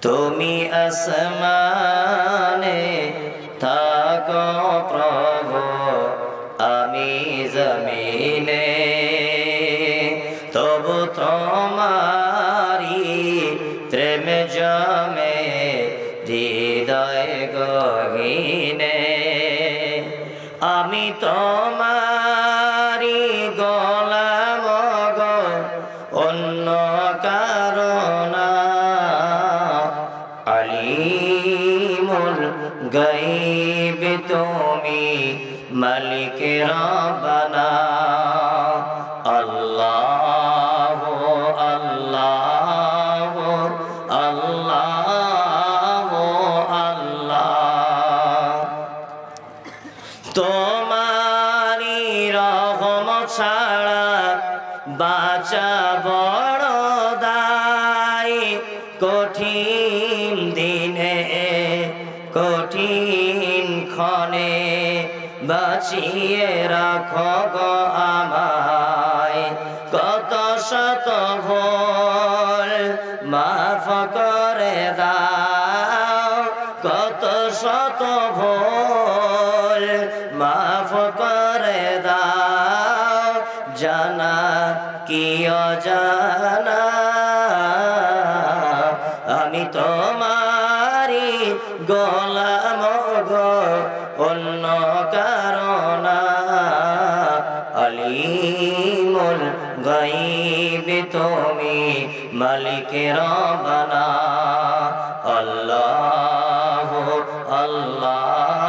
তুমি আসমানে থাকো প্রভু, আমি জমিনে, তবু তোমারি প্রেম জমে হৃদয় গহীনে। আমি তোমারি গোলাম গো, অন্য কারণা। আলিমুল গায়ব তুমি, মালিক রব্বানা। আল্লাহ আল্লাহ আল্লাহ আল্লাহ। তোমারি রহমত ছাড়া বাঁচা বড় দায়। কঠিন দিনে কঠিন ক্ষণে বাঁচিয়ে রাখো গো আমায়। কত শত ভুল মাফ করে দাও, কত শত ভুল মাফ করে দাও। জানা কি অজানা আমি তোমারি গোলাম গো, অন্য কারণা। আলিমুল গায়ব তুমি, মালিক রব্বানা। আল্লাহ আল্লাহ